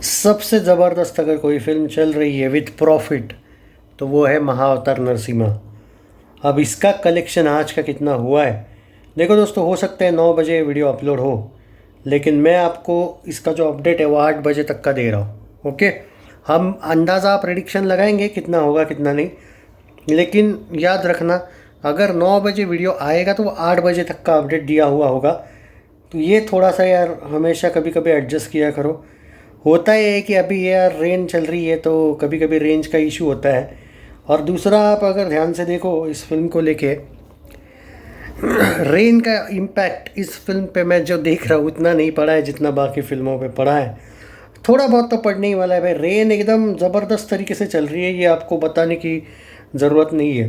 सबसे ज़बरदस्त अगर कोई फ़िल्म चल रही है विथ प्रॉफिट तो वो है महाअवतार नरसिम्हा। अब इसका कलेक्शन आज का कितना हुआ है, देखो दोस्तों, हो सकता है 9 बजे वीडियो अपलोड हो, लेकिन मैं आपको इसका जो अपडेट है वो 8 बजे तक का दे रहा हूँ। ओके, हम अंदाज़ा प्रेडिक्शन लगाएंगे कितना होगा कितना नहीं, लेकिन याद रखना अगर 9 बजे वीडियो आएगा तो वो 8 बजे तक का अपडेट दिया हुआ होगा। तो ये थोड़ा सा यार हमेशा कभी कभी एडजस्ट किया करो। होता है कि अभी यार रेन चल रही है तो कभी कभी रेंज का इशू होता है। और दूसरा, आप अगर ध्यान से देखो इस फिल्म को लेके रेन का इम्पैक्ट इस फिल्म पे मैं जो देख रहा हूँ उतना नहीं पड़ा है जितना बाकी फिल्मों पे पड़ा है। थोड़ा बहुत तो पड़ने ही वाला है भाई। रेन एकदम ज़बरदस्त तरीके से चल रही है, ये आपको बताने की ज़रूरत नहीं है।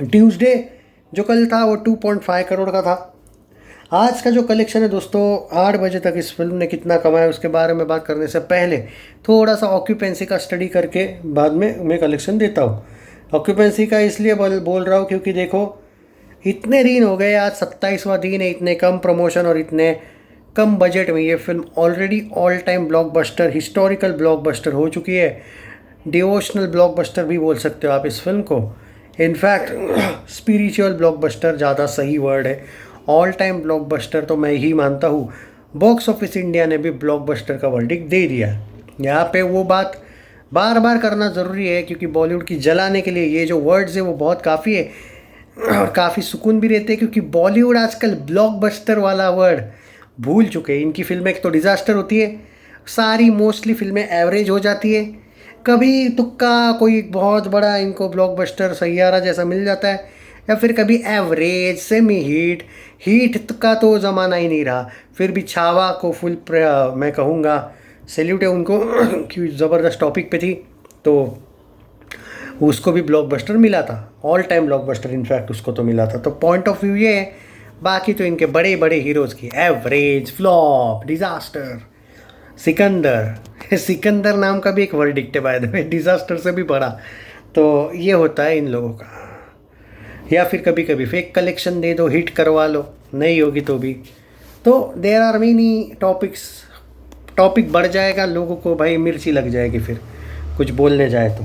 ट्यूसडे जो कल था वो 2.5 करोड़ का था। आज का जो कलेक्शन है दोस्तों, 8 बजे तक इस फिल्म ने कितना कमाया उसके बारे में बात करने से पहले थोड़ा सा ऑक्यूपेंसी का स्टडी करके बाद में मैं कलेक्शन देता हूँ। ऑक्यूपेंसी का इसलिए बोल रहा हूँ क्योंकि देखो इतने दिन हो गए, आज 27वां दिन है, इतने कम प्रमोशन और इतने कम बजट में ये film already all time blockbuster, historical blockbuster हो चुकी है। डिवोशनल ब्लॉकबस्टर भी बोल सकते हो आप इस फिल्म को। इनफैक्ट स्पिरिचुअल ब्लॉकबस्टर ज़्यादा सही वर्ड है। ऑल टाइम ब्लॉकबस्टर तो मैं ही मानता हूँ। बॉक्स ऑफिस इंडिया ने भी ब्लॉकबस्टर का वर्डिक्ट दे दिया। यहाँ पे वो बात बार बार करना ज़रूरी है क्योंकि बॉलीवुड की जलाने के लिए ये जो वर्ड्स है वो बहुत काफ़ी है और काफ़ी सुकून भी रहते हैं, क्योंकि बॉलीवुड आजकल ब्लॉकबस्टर वाला वर्ड भूल चुके हैं। इनकी फिल्में एक तो डिज़ास्टर होती है, सारी मोस्टली फिल्में एवरेज हो जाती है, कभी तुक्का कोई बहुत बड़ा इनको ब्लॉकबस्टर सैयारा जैसा मिल जाता है, या फिर कभी एवरेज सेमी हिट। हिट का तो ज़माना ही नहीं रहा। फिर भी छावा को मैं कहूँगा सैल्यूट है उनको कि ज़बरदस्त टॉपिक पे थी, तो उसको भी ब्लॉकबस्टर मिला था, ऑल टाइम ब्लॉकबस्टर इनफैक्ट उसको तो मिला था। तो पॉइंट ऑफ व्यू ये है। बाकी तो इनके बड़े बड़े हीरोज़ की average, flop, disaster, Sikandar Sikandar नाम का भी एक वर्डिक्ट है बाय द वे, डिज़ास्टर से भी बड़ा। तो ये होता है इन लोगों का। या फिर कभी कभी फेक कलेक्शन दे दो, हिट करवा लो, नहीं होगी तो भी। तो there are many topics. Topic बढ़ जाएगा, लोगों को भाई मिर्ची लग जाएगी, फिर कुछ बोलने जाए तो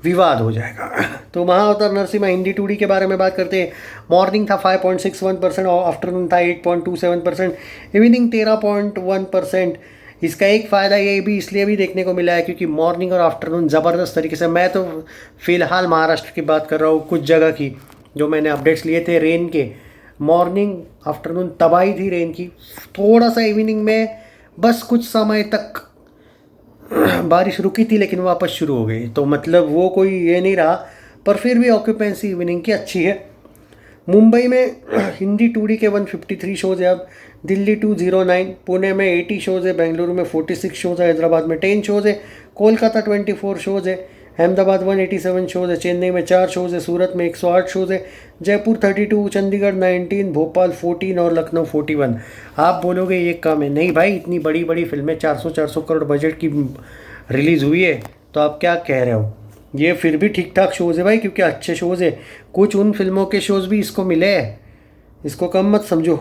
विवाद हो जाएगा। तो महाअवतार नरसिम्हा हिंदी 2D के बारे में बात करते हैं। मॉर्निंग था 5.61% और आफ्टरनून था 8.27%, इवनिंग 13.1%। इसका एक फ़ायदा ये भी इसलिए भी देखने को मिला है क्योंकि मॉर्निंग और आफ्टरनून ज़बरदस्त तरीके से, मैं तो फ़िलहाल महाराष्ट्र की बात कर रहा हूँ, कुछ जगह की जो मैंने अपडेट्स लिए थे रेन के, मॉर्निंग आफ्टरनून तबाही थी रेन की। थोड़ा सा इवनिंग में बस कुछ समय तक बारिश रुकी थी लेकिन वापस शुरू हो गई, तो मतलब वो कोई ये नहीं रहा, पर फिर भी ऑक्यूपेंसी इवनिंग की अच्छी है। मुंबई में हिंदी 2D के 153 शोज़ है अब, दिल्ली 209, पुणे में 80 शोज़ है, बेंगलुरु में 46 शोज़ है, हैदराबाद में 10 शोज़ है, कोलकाता 24 शोज़ है, अहमदाबाद 187 शोज़ है, चेन्नई में 4 शोज़ है, सूरत में 108 शोज़ है, जयपुर 32, चंडीगढ़ 19, भोपाल 14 और लखनऊ 41। आप बोलोगे ये कम है, नहीं भाई, इतनी बड़ी बड़ी फिल्में 400 करोड़ बजट की रिलीज़ हुई है, तो आप क्या कह रहे हो। ये फिर भी ठीक ठाक शोज़ है भाई, क्योंकि अच्छे शोज़ है। कुछ उन फिल्मों के शोज़ भी इसको मिले हैं, इसको कम मत समझो।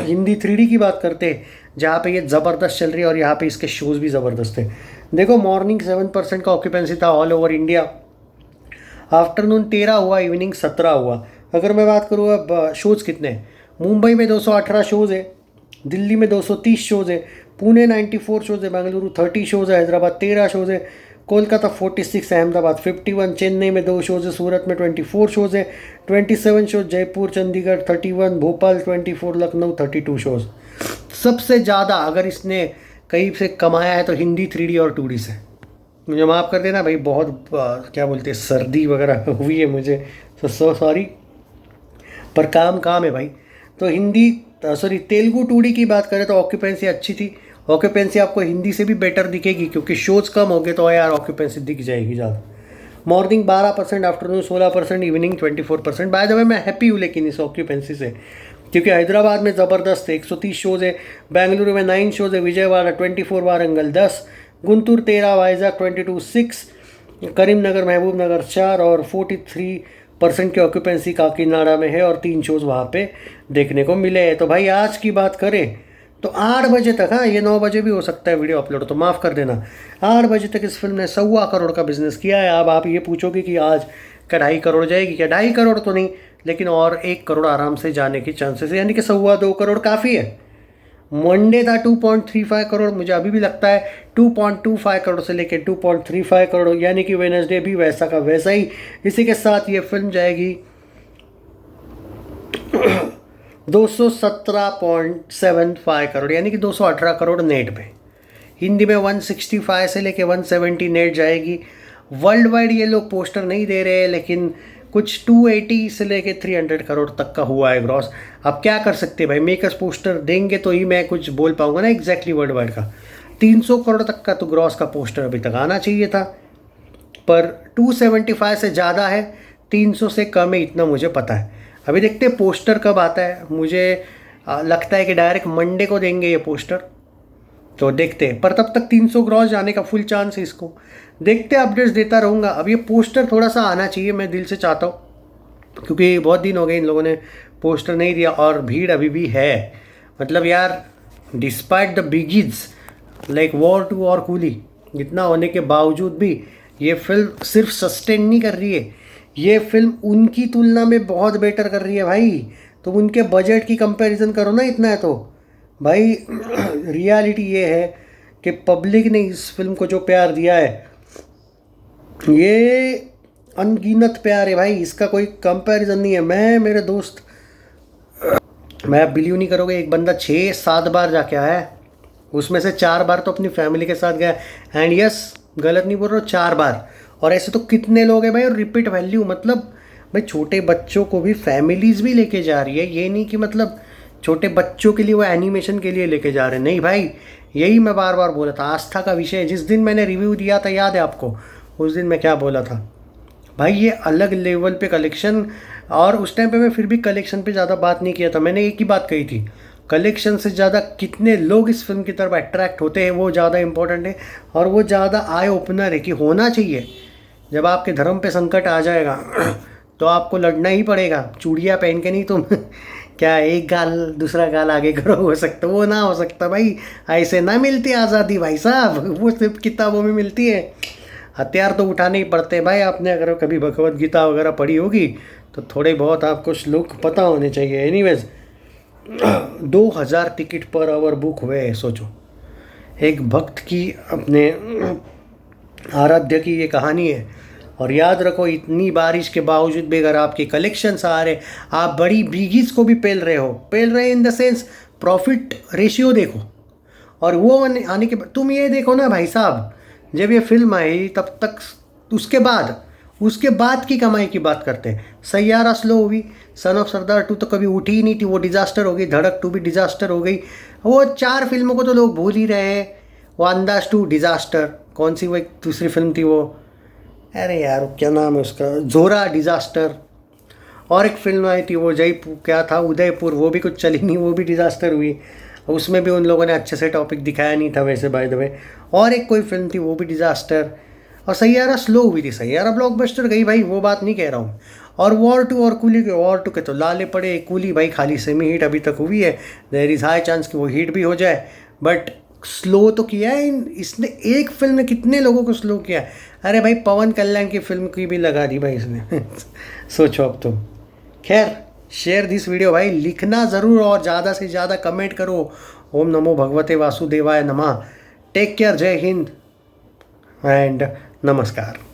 हिंदी 3D की बात करते हैं जहाँ पे ये ज़बरदस्त चल रही है और यहाँ पे इसके शोज़ भी ज़बरदस्त है। देखो मॉर्निंग 7% का ऑक्यूपेंसी था ऑल ओवर इंडिया, आफ्टरनून 13 हुआ, इवनिंग 17 हुआ। अगर मैं बात करूँ अब शोज़ कितने, मुंबई में 218 शोज़ है, दिल्ली में 230 शोज़ है, पुणे 94 शोज़ है, बेंगलुरु 30 शोज़ है, हैदराबाद 13 शोज़ है, कोलकाता 46, अहमदाबाद 51, चेन्नई में 2 शोज़ है, सूरत में 24 शोज़ है, 27 शोज़, जयपुर चंडीगढ़ 31, भोपाल 24, लखनऊ 32 शोज़। सबसे ज़्यादा अगर इसने कहीं से कमाया है तो हिंदी 3D और 2D से। मुझे माफ़ कर देना भाई, बहुत क्या बोलते हैं, सर्दी वगैरह हुई है मुझे, सो सॉरी, पर काम है भाई। तो हिंदी सॉरी तेलुगु 2D की बात करें तो ऑक्यूपेंसी अच्छी थी। ऑक्यूपेंसी आपको हिंदी से भी बेटर दिखेगी क्योंकि शोज़ कम हो गए तो यार ऑक्यूपेंसी दिख जाएगी ज़्यादा। Morning 12%, afternoon 16%, evening 24%। By the way मैं हैप्पी हूँ लेकिन इस ऑक्यूपेंसी से, क्योंकि हैदराबाद में ज़बरदस्त है, 130 शोज़ है, बेंगलुरु में 9 शोज़ है, विजयवाड़ा 24, वारंगल 10, गुंटूर 13, वाइजैक 22, 6, करीमनगर महबूबनगर 4 और 43% की ऑक्यूपेंसी काकीनाडा में है और 3 शोज़ वहाँ पे देखने को मिले हैं। तो भाई आज की बात करें तो 8 बजे तक, हाँ ये 9 बजे भी हो सकता है वीडियो अपलोड, तो माफ़ कर देना, 8 बजे तक इस फिल्म ने 1.25 करोड़ का बिजनेस किया है। अब आप ये पूछोगे कि आज का 2.5 करोड़ जाएगी क्या? 2.5 करोड़ तो नहीं, लेकिन और 1 करोड़ आराम से जाने की चांसेस है, यानी कि 2.25 करोड़ काफ़ी है। मंडे था 2.35 करोड़, मुझे अभी भी लगता है 2.25 करोड़ से लेकर 2.35 करोड़, यानी कि वेडनेसडे भी वैसा का वैसा ही। इसी के साथ ये फिल्म जाएगी 217.75 करोड़, यानी कि 218 करोड़ नेट पे। हिंदी में 165 से लेके 170 नेट जाएगी। वर्ल्ड वाइड ये लोग पोस्टर नहीं दे रहे हैं, लेकिन कुछ 280 से लेके 300 करोड़ तक का हुआ है ग्रॉस। अब क्या कर सकते हैं भाई, मेकर्स पोस्टर देंगे तो ही मैं कुछ बोल पाऊंगा ना एग्जैक्टली वर्ल्ड वाइड का। 300 करोड़ तक का तो ग्रॉस का पोस्टर अभी तक आना चाहिए था, पर 275 से ज़्यादा है, 300 से कम है, इतना मुझे पता है। अभी देखते हैं पोस्टर कब आता है। मुझे लगता है कि डायरेक्ट मंडे को देंगे ये पोस्टर, तो देखते हैं। पर तब तक 300 ग्रॉस जाने का फुल चांस है इसको। देखते हैं, अपडेट्स देता रहूँगा। अब ये पोस्टर थोड़ा सा आना चाहिए, मैं दिल से चाहता हूँ, क्योंकि बहुत दिन हो गए इन लोगों ने पोस्टर नहीं दिया, और भीड़ अभी भी है। मतलब यार, डिस्पाइट द बिगिज लाइक वॉर 2 और कूली, इतना होने के बावजूद भी ये फिल्म सिर्फ सस्टेन नहीं कर रही है, ये फिल्म उनकी तुलना में बहुत बेटर कर रही है भाई। तो उनके बजट की कंपैरिजन करो ना, इतना है तो भाई। रियलिटी ये है कि पब्लिक ने इस फिल्म को जो प्यार दिया है, ये अनगिनत प्यार है भाई, इसका कोई कंपैरिजन नहीं है। मेरे दोस्त, मैं बिलीव नहीं करोगे, एक बंदा 6-7 बार जाके आया है, उसमें से 4 बार तो अपनी फैमिली के साथ गया। एंड यस, गलत नहीं बोल रहा हूँ, 4 बार। और ऐसे तो कितने लोग हैं भाई, और रिपीट वैल्यू, मतलब भाई छोटे बच्चों को भी फैमिलीज़ भी लेके जा रही है। ये नहीं कि मतलब छोटे बच्चों के लिए वो एनिमेशन के लिए लेके जा रहे हैं, नहीं भाई। यही मैं बार बार बोला था, आस्था का विषय। जिस दिन मैंने रिव्यू दिया था, याद है आपको, उस दिन मैं क्या बोला था भाई, ये अलग लेवल पे कलेक्शन। और उस टाइम पे मैं फिर भी कलेक्शन पे ज़्यादा बात नहीं किया था, मैंने एक ही बात कही थी, कलेक्शन से ज़्यादा कितने लोग इस फिल्म की तरफ अट्रैक्ट होते हैं वो ज़्यादा इंपॉर्टेंट है। और वो ज़्यादा आई ओपनर है कि होना चाहिए। जब आपके धर्म पे संकट आ जाएगा तो आपको लड़ना ही पड़ेगा, चूड़ियाँ पहन के नहीं तुम क्या एक गाल दूसरा गाल आगे करो, हो सकता वो ना हो सकता भाई, ऐसे ना मिलती आज़ादी भाई साहब, वो सिर्फ किताबों में मिलती है। हथियार तो उठाने ही पड़ते हैं भाई। आपने अगर कभी भगवत गीता वगैरह पढ़ी होगी तो थोड़े बहुत आपको श्लोक पता होने चाहिए। Anyways, 2000 ticket per hour book हुए, सोचो। एक भक्त की, अपने आराध्य की ये कहानी है। और याद रखो, इतनी बारिश के बावजूद भी अगर आपके कलेक्शंस आ रहे, आप बड़ी बीगीज को भी पेल रहे in the sense profit ratio देखो। और वो आने के बाद तुम ये देखो ना भाई साहब, जब ये फिल्म आई तब तक, उसके बाद की कमाई की बात करते हैं। सैयारा स्लो हुई, सन ऑफ सरदार 2 तो कभी उठी ही नहीं थी, वो डिज़ास्टर हो गई। धड़क 2 भी डिज़ास्टर हो गई। वो 4 फिल्मों को तो लोग भूल ही रहे हैं। वो अंदाज 2 डिज़ास्टर, कौन सी वो एक दूसरी फिल्म थी वो, अरे यार क्या नाम है उसका, जोरा डिज़ास्टर। और एक फिल्म आई थी वो जयपुर, क्या था, उदयपुर, वो भी कुछ चली नहीं, वो भी डिज़ास्टर हुई। उसमें भी उन लोगों ने अच्छे से टॉपिक दिखाया नहीं था वैसे, बाय द वे। और एक कोई फिल्म थी, वो भी डिज़ास्टर। और सैयारा स्लो हुई थी, सैयारा ब्लॉकबस्टर गई भाई, वो बात नहीं कह रहा हूँ। और वॉर 2 और कूली के, वॉर 2 के तो लाले पड़े। कूली भाई खाली सेमी हिट अभी तक हुई है, देयर इज़ हाई चांस कि वो हिट भी हो जाए, बट स्लो तो किया है इसने। एक फिल्म ने कितने लोगों को स्लो किया है। अरे भाई, पवन कल्याण की फिल्म की भी लगा दी भाई इसने सोचो अब तुम। खैर, शेयर दिस वीडियो भाई, लिखना ज़रूर और ज़्यादा से ज़्यादा कमेंट करो। ओम नमो भगवते वासुदेवाय नमः। टेक केयर, जय हिंद एंड नमस्कार।